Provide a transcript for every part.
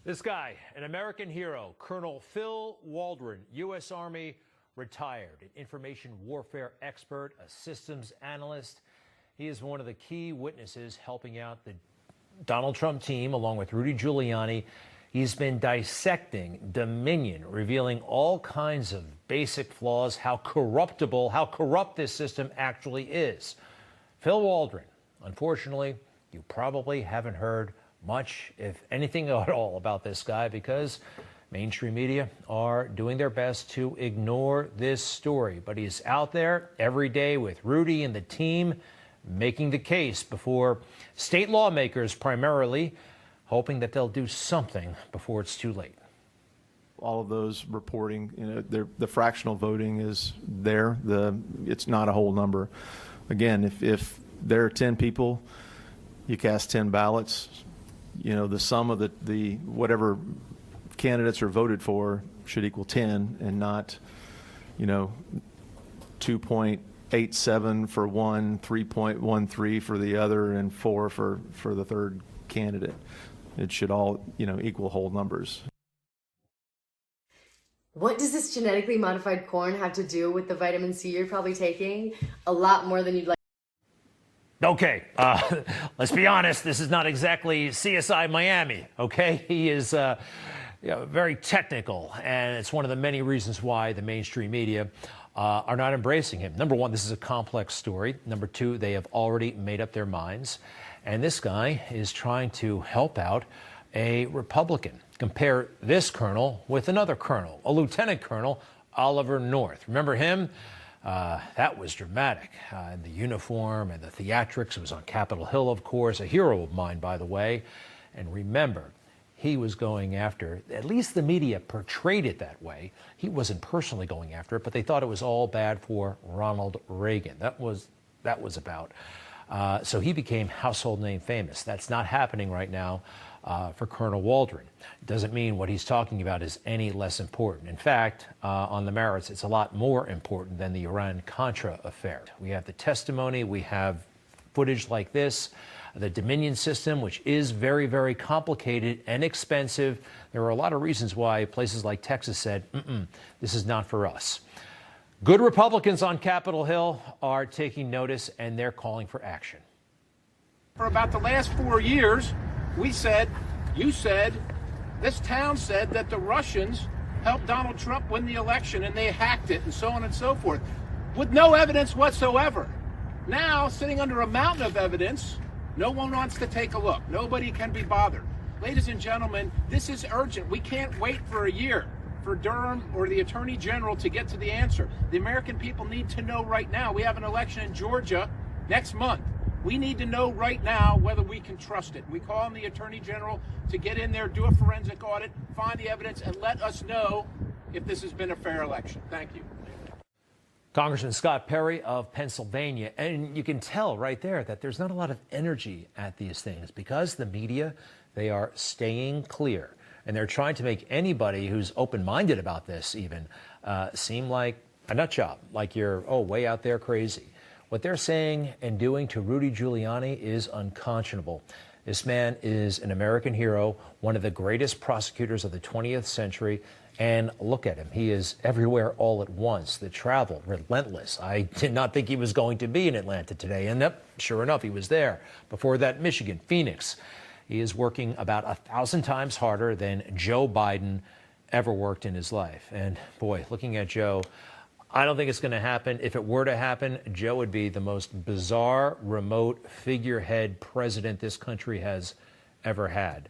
This guy, an American hero, Colonel Fil Waldron, U.S. Army, retired, an information warfare expert, a systems analyst. He is one of the key witnesses helping out the Donald Trump team, along with Rudy Giuliani. He's been dissecting Dominion, revealing all kinds of basic flaws, how corrupt this system actually is. Fil Waldron, unfortunately, you probably haven't heard much, if anything at all, about this guy because mainstream media are doing their best to ignore this story. But he's out there every day with Rudy and the team making the case before state lawmakers primarily, hoping that they'll do something before it's too late. All of those reporting, the fractional voting is there. It's not a whole number. Again, if there are 10 people, you cast 10 ballots. The sum of the whatever candidates are voted for should equal 10 and not, 2.87 for one, 3.13 for the other, and 4 for the third candidate. It should all, equal whole numbers. What does this genetically modified corn have to do with the vitamin C you're probably taking? A lot more than you'd like. Okay, let's be honest, this is not exactly CSI Miami, okay? He is very technical, and it's one of the many reasons why the mainstream media are not embracing him. Number one, this is a complex story. Number two, they have already made up their minds. And this guy is trying to help out a Republican. Compare this colonel with another colonel, a lieutenant colonel, Oliver North. Remember him? That was dramatic. The uniform and the theatrics. It was on Capitol Hill, of course, a hero of mine, by the way. And remember, he was going after, at least the media portrayed it that way. He wasn't personally going after it, but they thought it was all bad for Ronald Reagan. That was about. So he became household name famous. That's not happening right now for Colonel Waldron. It doesn't mean what he's talking about is any less important. In fact, on the merits, it's a lot more important than the Iran-Contra affair. We have the testimony, we have footage like this, the Dominion system, which is very, very complicated and expensive. There are a lot of reasons why places like Texas said, this is not for us. Good Republicans on Capitol Hill are taking notice, and they're calling for action. For about the last 4 years, we said, you said, this town said that the Russians helped Donald Trump win the election and they hacked it and so on and so forth, with no evidence whatsoever. Now, sitting under a mountain of evidence, no one wants to take a look. Nobody can be bothered. Ladies and gentlemen, this is urgent. We can't wait for a year for Durham or the Attorney General to get to the answer. The American people need to know right now. We have an election in Georgia next month. We need to know right now whether we can trust it. We call on the Attorney General to get in there, do a forensic audit, find the evidence, and let us know if this has been a fair election. Thank you. Congressman Scott Perry of Pennsylvania. And you can tell right there that there's not a lot of energy at these things because the media, they are staying clear. And they're trying to make anybody who's open-minded about this even seem like a nut job, like you're, way out there crazy. What they're saying and doing to Rudy Giuliani is unconscionable. This man is an American hero, one of the greatest prosecutors of the 20th century. And look at him. He is everywhere all at once. The travel, relentless. I did not think he was going to be in Atlanta today. And sure enough, he was there. Before that, Michigan, Phoenix. He is working about 1,000 times harder than Joe Biden ever worked in his life. And boy, looking at Joe, I don't think it's going to happen. If it were to happen, Joe would be the most bizarre, remote figurehead president this country has ever had.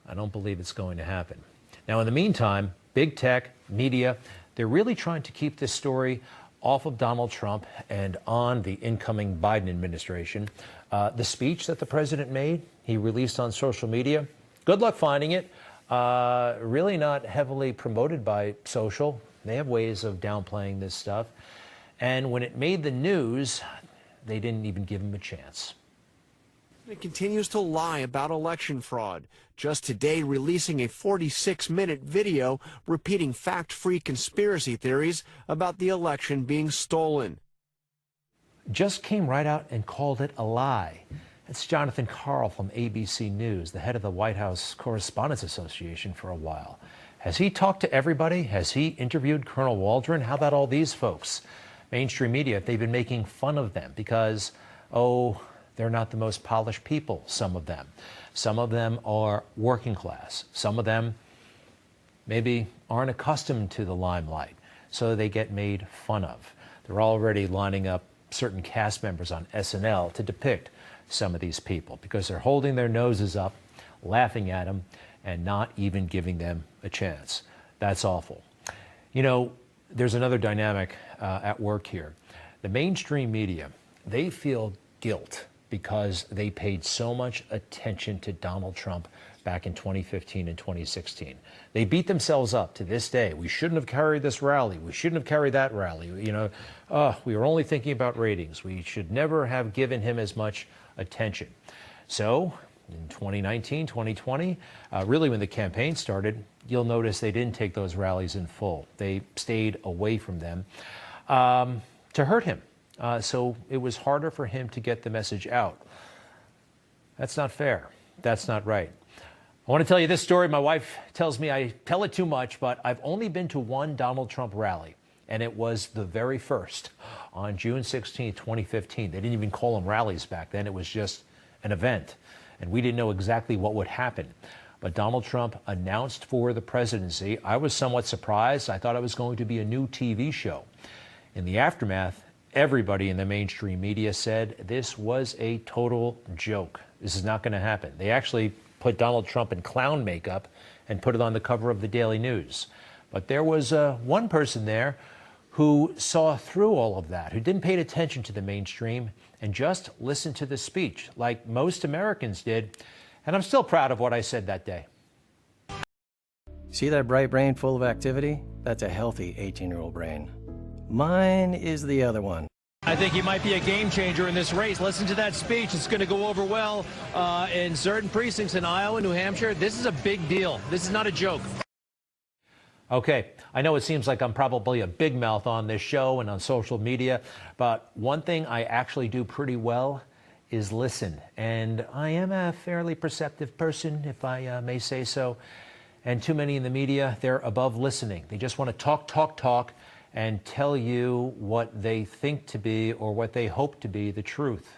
I don't believe it's going to happen. Now, in the meantime, big tech, media, they're really trying to keep this story off of Donald Trump and on the incoming Biden administration. The speech that the president made, he released on social media. Good luck finding it. Really not heavily promoted by social. They have ways of downplaying this stuff. And when it made the news, they didn't even give him a chance. It continues to lie about election fraud. Just today releasing a 46-minute video repeating fact-free conspiracy theories about the election being stolen. Just came right out and called it a lie. It's Jonathan Karl from ABC News, the head of the White House Correspondents Association for a while. Has he talked to everybody? Has he interviewed Colonel Waldron? How about all these folks? Mainstream media, they've been making fun of them because, oh, they're not the most polished people, some of them. Some of them are working class. Some of them maybe aren't accustomed to the limelight, so they get made fun of. They're already lining up certain cast members on SNL to depict some of these people because they're holding their noses up, laughing at them, and not even giving them a chance. That's awful. You know, there's another dynamic at work here. The mainstream media, they feel guilt because they paid so much attention to Donald Trump back in 2015 and 2016. They beat themselves up to this day. We shouldn't have carried this rally. We shouldn't have carried that rally. You know, we were only thinking about ratings. We should never have given him as much attention. So in 2019, 2020, really when the campaign started, you'll notice they didn't take those rallies in full. They stayed away from them to hurt him. So it was harder for him to get the message out. That's not fair. That's not right. I want to tell you this story. My wife tells me I tell it too much, but I've only been to one Donald Trump rally, and it was the very first on June 16, 2015. They didn't even call them rallies back then. It was just an event, and we didn't know exactly what would happen. But Donald Trump announced for the presidency. I was somewhat surprised. I thought it was going to be a new TV show. In the aftermath, everybody in the mainstream media said this was a total joke. This is not going to happen. They actually put Donald Trump in clown makeup and put it on the cover of the Daily News. But there was one person there who saw through all of that, who didn't pay attention to the mainstream and just listened to the speech like most Americans did. And I'm still proud of what I said that day. See that bright brain full of activity? That's a healthy 18-year-old brain. Mine is the other one. I think he might be a game changer in this race. Listen to that speech. It's going to go over well in certain precincts in Iowa, New Hampshire. This is a big deal. This is not a joke. Okay, I know it seems like I'm probably a big mouth on this show and on social media, but one thing I actually do pretty well is listen. And I am a fairly perceptive person, if I may say so. And too many in the media, they're above listening. They just want to talk, and tell you what they think to be or what they hope to be the truth.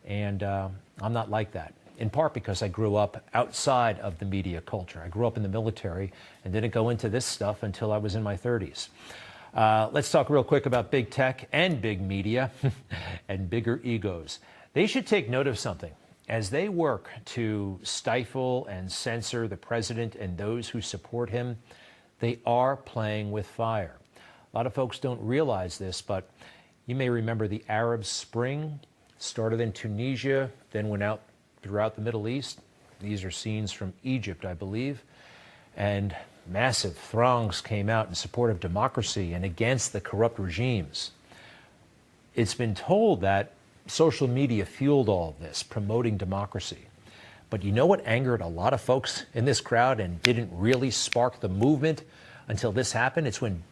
And I'm not like that, in part because I grew up outside of the media culture. I grew up in the military and didn't go into this stuff until I was in my 30s. Let's talk real quick about big tech and big media and bigger egos. They should take note of something. As they work to stifle and censor the president and those who support him, they are playing with fire. A lot of folks don't realize this, but you may remember the Arab Spring started in Tunisia, then went out throughout the Middle East. These are scenes from Egypt, I believe. And massive throngs came out in support of democracy and against the corrupt regimes. It's been told that social media fueled all of this, promoting democracy. But you know what angered a lot of folks in this crowd and didn't really spark the movement until this happened? It's when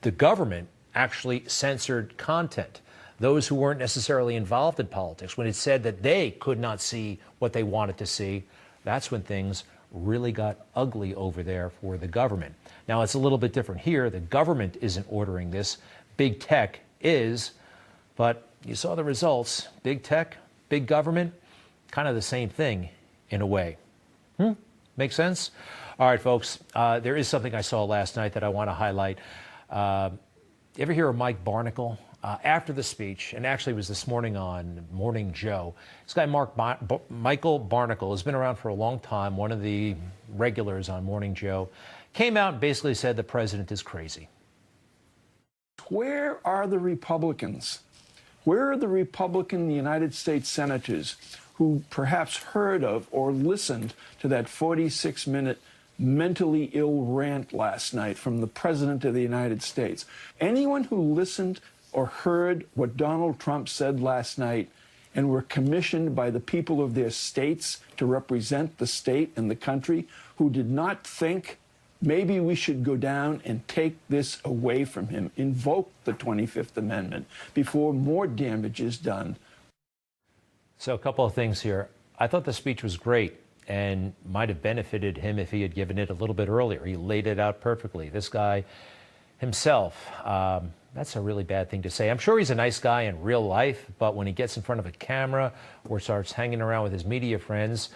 the government actually censored content. Those who weren't necessarily involved in politics, when it said that they could not see what they wanted to see, that's when things really got ugly over there for the government. Now, it's a little bit different here. The government isn't ordering this. Big tech is, but you saw the results. Big tech, big government, kind of the same thing in a way. Make sense? All right, folks, there is something I saw last night that I want to highlight. You ever hear of Mike Barnicle? After the speech, and actually it was this morning on Morning Joe, this guy Michael Barnicle has been around for a long time, one of the regulars on Morning Joe, came out and basically said the president is crazy. Where are the Republicans? Where are the Republican United States senators who perhaps heard of or listened to that 46-minute mentally ill rant last night from the President of the United States? Anyone who listened or heard what Donald Trump said last night and were commissioned by the people of their states to represent the state and the country, who did not think maybe we should go down and take this away from him, invoke the 25th Amendment before more damage is done. So a couple of things here. I thought the speech was great and might have benefited him if he had given it a little bit earlier. He laid it out perfectly. This guy himself, that's a really bad thing to say. I'm sure he's a nice guy in real life, but when he gets in front of a camera or starts hanging around with his media friends,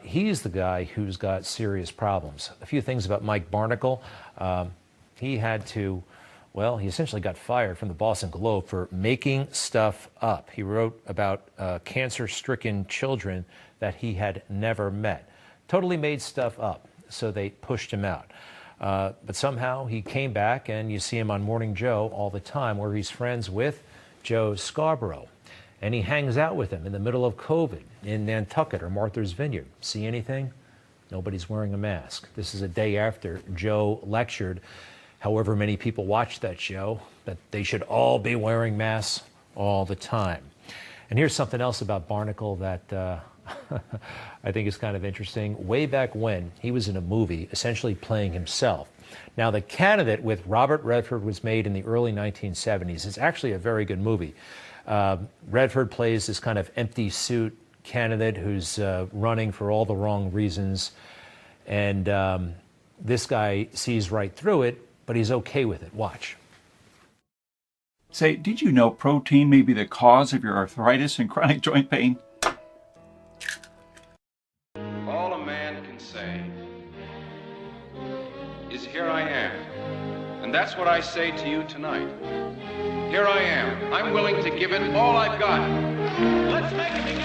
he's the guy who's got serious problems. A few things about Mike Barnicle. He had to, well, he essentially got fired from the Boston Globe for making stuff up. He wrote about cancer-stricken children that he had never met. Totally made stuff up, so they pushed him out. But somehow he came back, and you see him on Morning Joe all the time, where he's friends with Joe Scarborough. And he hangs out with him in the middle of COVID in Nantucket or Martha's Vineyard. See anything? Nobody's wearing a mask. This is a day after Joe lectured however many people watched that show, that they should all be wearing masks all the time. And here's something else about Barnicle that I think is kind of interesting. Way back when, he was in a movie essentially playing himself. Now, The Candidate with Robert Redford was made in the early 1970s. It's actually a very good movie. Redford plays this kind of empty suit candidate who's running for all the wrong reasons. And this guy sees right through it, but he's okay with it. Watch. Say, did you know protein may be the cause of your arthritis and chronic joint pain? All a man can say is, here I am. And that's what I say to you tonight. Here I am. I'm willing to give it all I've got. Let's make it begin.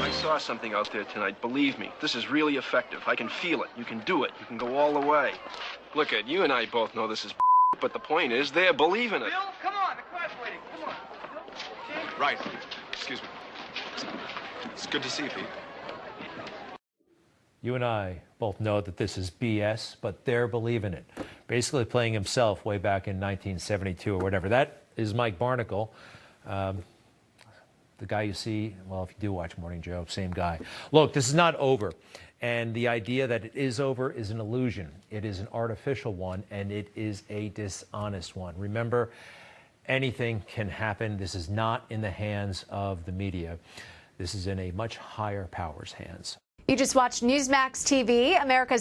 I saw something out there tonight. Believe me, this is really effective. I can feel it. You can do it. You can go all the way. Look, Ed, you and I both know this is but the point is they're believing it. Bill, come on. The crowd's waiting. Come on. Right. Excuse me. It's good to see you, Pete. You and I both know that this is BS, but they're believing it. Basically playing himself way back in 1972 or whatever. That is Mike Barnicle. The guy you see, well, if you do watch Morning Joe, same guy. Look, this is not over. And the idea that it is over is an illusion. It is an artificial one, and it is a dishonest one. Remember, anything can happen. This is not in the hands of the media. This is in a much higher power's hands. You just watched Newsmax TV, America's